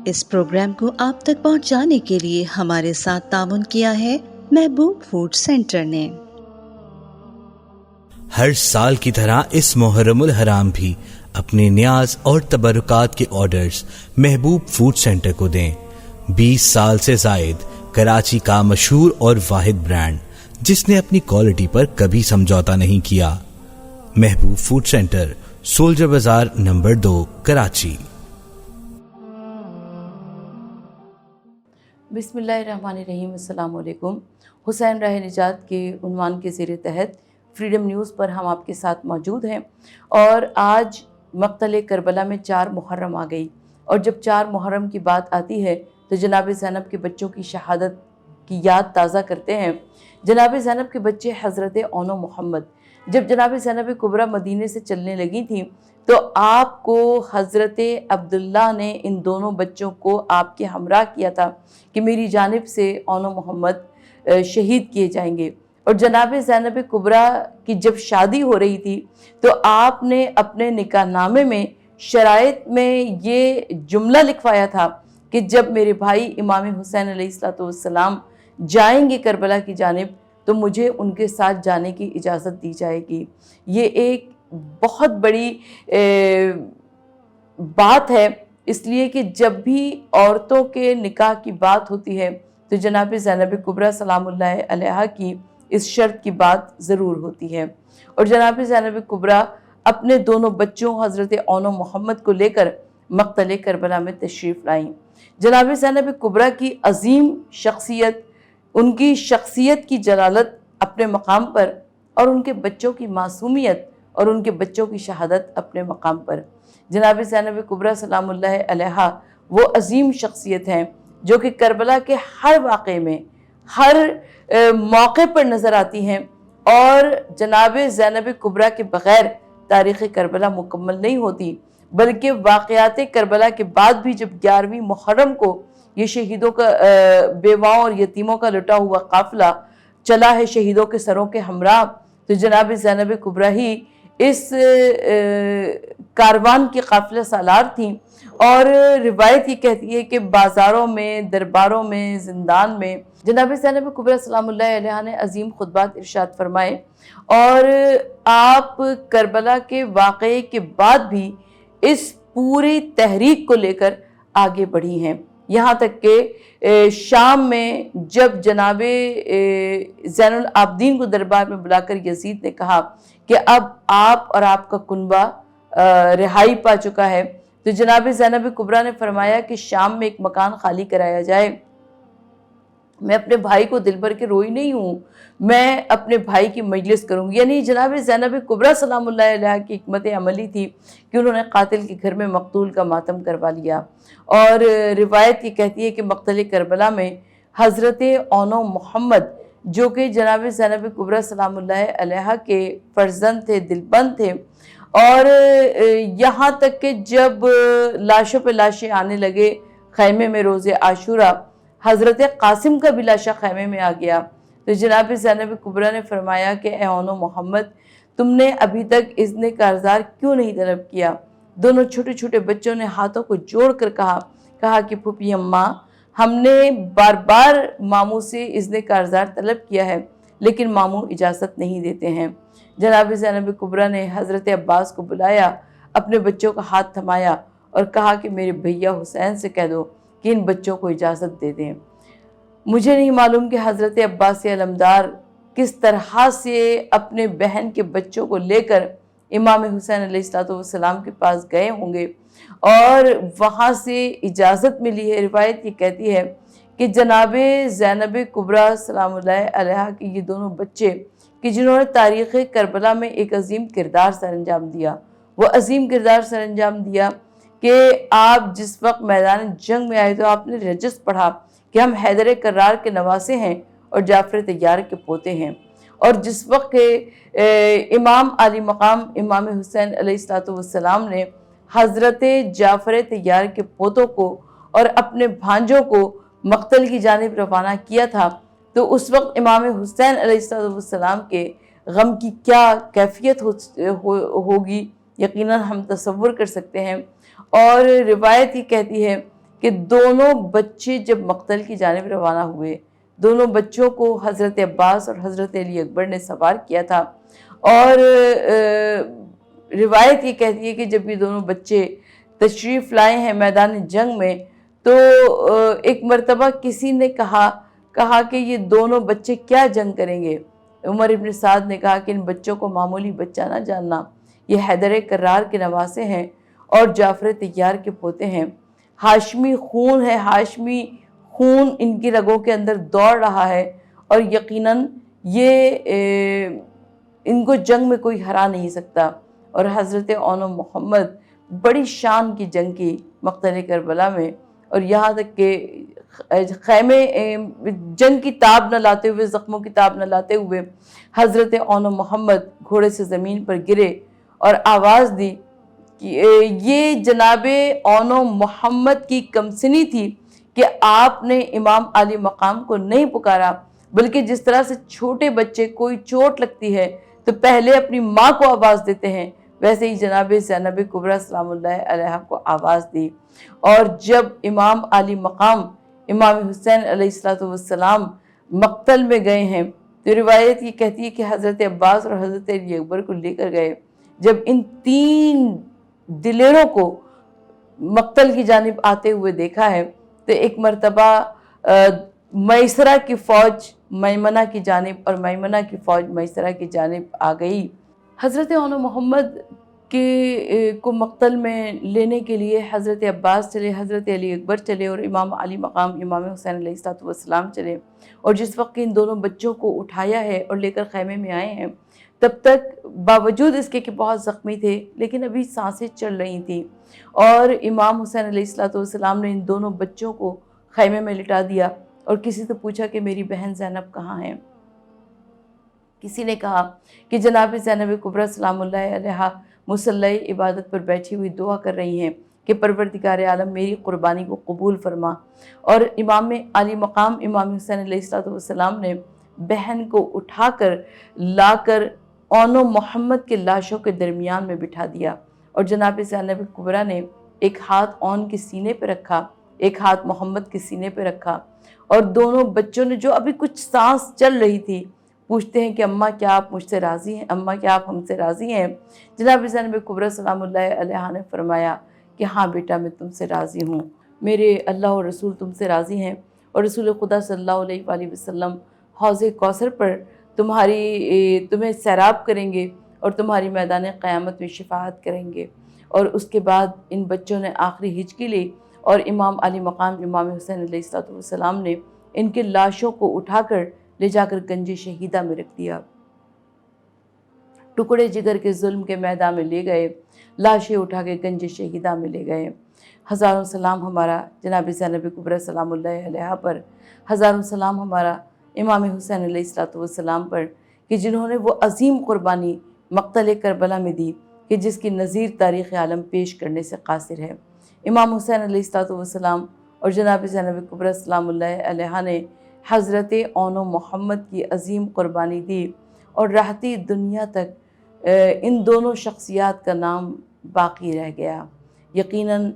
اس programme کو آپ تک پہنچانے کے لیے ہمارے ساتھ تعاون کیا ہے محبوب فوڈ سینٹر نے۔ ہر سال کی طرح اس محرم الحرام بھی اپنے نیاز اور تبرکات کے آرڈرز محبوب فوڈ سینٹر کو دیں۔ 20 سال سے زائد کراچی کا مشہور اور واحد برانڈ جس نے اپنی کوالٹی پر کبھی سمجھوتا نہیں کیا۔ محبوب فوڈ سینٹر، سولجر بازار نمبر 2، کراچی۔ بسم اللہ الرحمن الرحیم۔ السلام علیکم۔ حسین راہ نجات کے عنوان کے زیر تحت فریڈم نیوز پر ہم آپ کے ساتھ موجود ہیں، اور آج مقتل کربلا میں 4 محرم آ گئی، اور جب 4 محرم کی بات آتی ہے تو جناب زینب کے بچوں کی شہادت کی یاد تازہ کرتے ہیں۔ جناب زینب کے بچے حضرت اون و محمد، جب جناب زینب کبریٰ مدینے سے چلنے لگی تھیں تو آپ کو حضرت عبداللہ نے ان دونوں بچوں کو آپ کے ہمراہ کیا تھا کہ میری جانب سے اون و محمد شہید کیے جائیں گے۔ اور جناب زینب کبریٰ کی جب شادی ہو رہی تھی تو آپ نے اپنے نکاح نامے میں شرائط میں یہ جملہ لکھوایا تھا کہ جب میرے بھائی امام حسین علیہ السلام جائیں گے کربلا کی جانب تو مجھے ان کے ساتھ جانے کی اجازت دی جائے گی۔ یہ ایک بہت بڑی بات ہے، اس لیے کہ جب بھی عورتوں کے نکاح کی بات ہوتی ہے تو جناب زینب کبریٰ سلام اللہ علیہا کی اس شرط کی بات ضرور ہوتی ہے۔ اور جناب زینب کبریٰ اپنے دونوں بچوں حضرت اون و محمد کو لے کر مقتل کربلا میں تشریف لائیں۔ جناب زینب کبریٰ کی عظیم شخصیت، ان کی شخصیت کی جلالت اپنے مقام پر، اور ان کے بچوں کی معصومیت اور ان کے بچوں کی شہادت اپنے مقام پر۔ جناب زینب کبریٰ سلام اللہ علیہا وہ عظیم شخصیت ہیں جو کہ کربلا کے ہر واقعے میں، ہر موقع پر نظر آتی ہیں، اور جناب زینب کبریٰ کے بغیر تاریخ کربلا مکمل نہیں ہوتی، بلکہ واقعات کربلا کے بعد بھی جب 11ویں محرم کو یہ شہیدوں کا بیواؤں اور یتیموں کا لٹا ہوا قافلہ چلا ہے شہیدوں کے سروں کے ہمراہ، تو جناب زینب کبریٰ ہی اس کاروان کی قافلہ سالار تھیں۔ اور روایت یہ کہتی ہے کہ بازاروں میں، درباروں میں، زندان میں جناب زینب کبریٰ سلام اللہ علیہا نے عظیم خطبات ارشاد فرمائے، اور آپ کربلا کے واقعے کے بعد بھی اس پوری تحریک کو لے کر آگے بڑھی ہیں، یہاں تک کہ شام میں جب جناب زین العابدین کو دربار میں بلا کر یزید نے کہا کہ اب آپ اور آپ کا کنبہ رہائی پا چکا ہے، تو جناب زینب کبریٰ نے فرمایا کہ شام میں ایک مکان خالی کرایا جائے۔ میں اپنے بھائی کو دل بھر کے روئی نہیں ہوں، میں اپنے بھائی کی مجلس کروں گی۔ یعنی جناب زینب کبریٰ سلام اللہ علیہا کی حکمت عملی تھی کہ انہوں نے قاتل کے گھر میں مقتول کا ماتم کروا لیا۔ اور روایت یہ کہتی ہے کہ مقتل کربلا میں حضرت اون و محمد جو کہ جناب زینب کبریٰ سلام اللہ علیہا کے فرزند تھے، دلبند تھے، اور یہاں تک کہ جب لاشوں پہ لاشیں آنے لگے خیمے میں روز عاشوراء، حضرت قاسم کا بھی لاشا خیمے میں آ گیا، تو جناب زینب کبریٰ نے فرمایا کہ اے اون و محمد، تم نے ابھی تک اذن کارزار کیوں نہیں طلب کیا؟ دونوں چھوٹے چھوٹے بچوں نے ہاتھوں کو جوڑ کر کہا کہ پھوپھی اماں، ہم نے بار بار ماموں سے اذن کارزار طلب کیا ہے لیکن ماموں اجازت نہیں دیتے ہیں۔ جناب زینب کبریٰ نے حضرت عباس کو بلایا، اپنے بچوں کا ہاتھ تھمایا اور کہا کہ میرے بھیا حسین سے کہہ دو کہ ان بچوں کو اجازت دے دیں۔ مجھے نہیں معلوم کہ حضرت عباس علمدار کس طرح سے اپنے بہن کے بچوں کو لے کر امام حسین علیہ السلام کے پاس گئے ہوں گے، اور وہاں سے اجازت ملی ہے۔ روایت یہ کہتی ہے کہ جناب زینب کبریٰ سلام اللہ علیہا کے یہ دونوں بچے کہ جنہوں نے تاریخ کربلا میں ایک عظیم کردار سر انجام دیا، وہ عظیم کردار سر انجام دیا کہ آپ جس وقت میدان جنگ میں آئے تو آپ نے رجس پڑھا کہ ہم حیدر کرار کے نواسے ہیں اور جعفر طیار کے پوتے ہیں، اور جس وقت امام علی مقام امام حسین علیہ السلام نے حضرت جعفر طیار کے پوتوں کو اور اپنے بھانجوں کو مقتل کی جانب روانہ کیا تھا، تو اس وقت امام حسین علیہ السلام کے غم کی کیا کیفیت ہوگی، یقیناً ہم تصور کر سکتے ہیں۔ اور روایت یہ کہتی ہے کہ دونوں بچے جب مقتل کی جانب روانہ ہوئے، دونوں بچوں کو حضرت عباس اور حضرت علی اکبر نے سوار کیا تھا، اور روایت یہ کہتی ہے کہ جب یہ دونوں بچے تشریف لائے ہیں میدان جنگ میں، تو ایک مرتبہ کسی نے کہا کہ یہ دونوں بچے کیا جنگ کریں گے؟ عمر ابن سعد نے کہا کہ ان بچوں کو معمولی بچہ نہ جاننا، یہ حیدر کرار کے نواسے ہیں اور جعفر طیار کے پوتے ہیں، ہاشمی خون ہے، ہاشمی خون ان کی رگوں کے اندر دوڑ رہا ہے، اور یقیناً یہ ان کو جنگ میں کوئی ہرا نہیں سکتا۔ اور حضرت اون و محمد بڑی شان کی جنگ کی مقتل کربلا میں، اور یہاں تک کہ خیمے جنگ کی تاب نہ لاتے ہوئے، زخموں کی تاب نہ لاتے ہوئے، حضرت اون و محمد گھوڑے سے زمین پر گرے اور آواز دی کہ یہ جناب اون و محمد کی کمسنی تھی کہ آپ نے امام علی مقام کو نہیں پکارا، بلکہ جس طرح سے چھوٹے بچے کوئی چوٹ لگتی ہے تو پہلے اپنی ماں کو آواز دیتے ہیں، ویسے ہی جناب زینب کبریٰ سلام اللہ علیہا کو آواز دی۔ اور جب امام علی مقام امام حسین علیہ السلام مقتل میں گئے ہیں تو روایت یہ کہتی ہے کہ حضرت عباس اور حضرت علی اکبر کو لے کر گئے۔ جب ان تین دلیروں کو مقتل کی جانب آتے ہوئے دیکھا ہے تو ایک مرتبہ میسرہ کی فوج میمنہ کی جانب اور میمنہ کی فوج میسرہ کی جانب آ گئی۔ حضرت اون و محمد کو مقتل میں لینے کے لیے حضرت عباس چلے، حضرت علی اکبر چلے، اور امام علی مقام امام حسین علیہ السلام چلے، اور جس وقت ان دونوں بچوں کو اٹھایا ہے اور لے کر خیمے میں آئے ہیں، تب تک باوجود اس کے کہ بہت زخمی تھے لیکن ابھی سانسیں چل رہی تھیں، اور امام حسین علیہ السلام نے ان دونوں بچوں کو خیمے میں لٹا دیا اور کسی سے پوچھا کہ میری بہن زینب کہاں ہے؟ کسی نے کہا کہ جناب زینب کبریٰ سلام اللہ علیہا مصلی عبادت پر بیٹھی ہوئی دعا کر رہی ہیں کہ پروردگار عالم میری قربانی کو قبول فرما۔ اور امام علی مقام امام حسین علیہ السلام نے بہن کو اٹھا کر لا کر اون و محمد کے لاشوں کے درمیان میں بٹھا دیا، اور جناب زینب کبریٰ نے ایک ہاتھ اون کے سینے پہ رکھا، ایک ہاتھ محمد کے سینے پہ رکھا، اور دونوں بچوں نے جو ابھی کچھ سانس چل رہی تھی پوچھتے ہیں کہ اماں کیا آپ مجھ سے راضی ہیں؟ اماں کیا آپ ہم سے راضی ہیں؟ جناب زینب کبریٰ سلام اللہ علیہا نے فرمایا کہ ہاں بیٹا میں تم سے راضی ہوں، میرے اللہ اور رسول تم سے راضی ہیں، اور رسول خدا صلی اللہ علیہ وآلہ وسلم حوض کوثر پر تمہیں سیراب کریں گے اور تمہاری میدان قیامت میں شفاعت کریں گے۔ اور اس کے بعد ان بچوں نے آخری ہچکی لی، اور امام علی مقام امام حسین علیہ السلام نے ان کے لاشوں کو اٹھا کر لے جا کر گنج شہیدہ میں رکھ دیا، ٹکڑے جگر کے ظلم کے میدان میں لے گئے، لاشیں اٹھا کے گنج شہیدہ میں لے گئے۔ ہزاروں سلام ہمارا جناب زینب کبریٰ سلام اللہ علیہا پر، ہزاروں سلام ہمارا امام حسین علیہ السلام پر کہ جنہوں نے وہ عظیم قربانی مقتل کربلا میں دی کہ جس کی نظیر تاریخ عالم پیش کرنے سے قاصر ہے۔ امام حسین علیہ السلام اور جناب زینب کبریٰ سلام اللہ علیہا نے حضرت اون و محمد کی عظیم قربانی دی، اور رہتی دنیا تک ان دونوں شخصیات کا نام باقی رہ گیا۔ یقیناً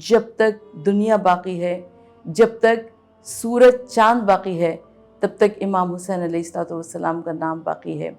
جب تک دنیا باقی ہے، جب تک سورج چاند باقی ہے، تب تک امام حسین علیہ السلام کا نام باقی ہے۔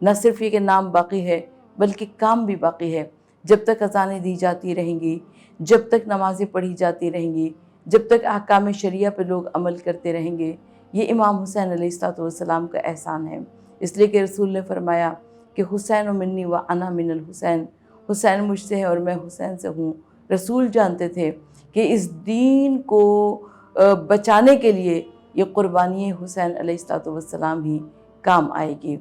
نہ صرف یہ کہ نام باقی ہے بلکہ کام بھی باقی ہے۔ جب تک اذانیں دی جاتی رہیں گی، جب تک نمازیں پڑھی جاتی رہیں گی، جب تک احکام شریعہ پہ لوگ عمل کرتے رہیں گے، یہ امام حسین علیہ السلام کا احسان ہے۔ اس لیے کہ رسول نے فرمایا کہ حسین منی و انا من الحسین، حسین مجھ سے ہے اور میں حسین سے ہوں۔ رسول جانتے تھے کہ اس دین کو بچانے کے لیے یہ قربانی حسین علیہ السلام ہی کام آئے گی۔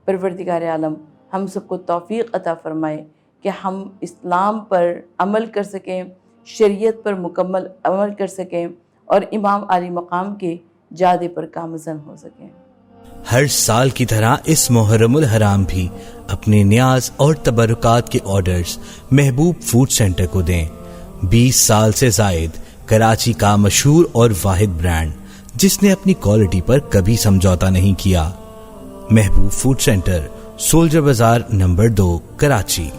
پروردگار عالم ہم سب کو توفیق عطا فرمائے کہ ہم اسلام پر عمل کر سکیں، شریعت پر مکمل عمل کر سکیں، اور امام علی مقام کے جادے پر گامزن ہو سکیں۔ ہر سال کی طرح اس محرم الحرام بھی اپنے نیاز اور تبرکات کے آرڈرز محبوب فوڈ سینٹر کو دیں۔ 20 سال سے زائد کراچی کا مشہور اور واحد برانڈ جس نے اپنی کوالٹی پر کبھی سمجھوتا نہیں کیا۔ محبوب فوڈ سینٹر، سولجر بازار نمبر 2، کراچی۔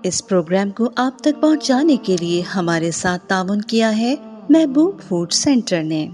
اس پروگرام کو آپ تک پہنچانے کے لیے ہمارے ساتھ تعاون کیا ہے محبوب فوڈ سینٹر نے۔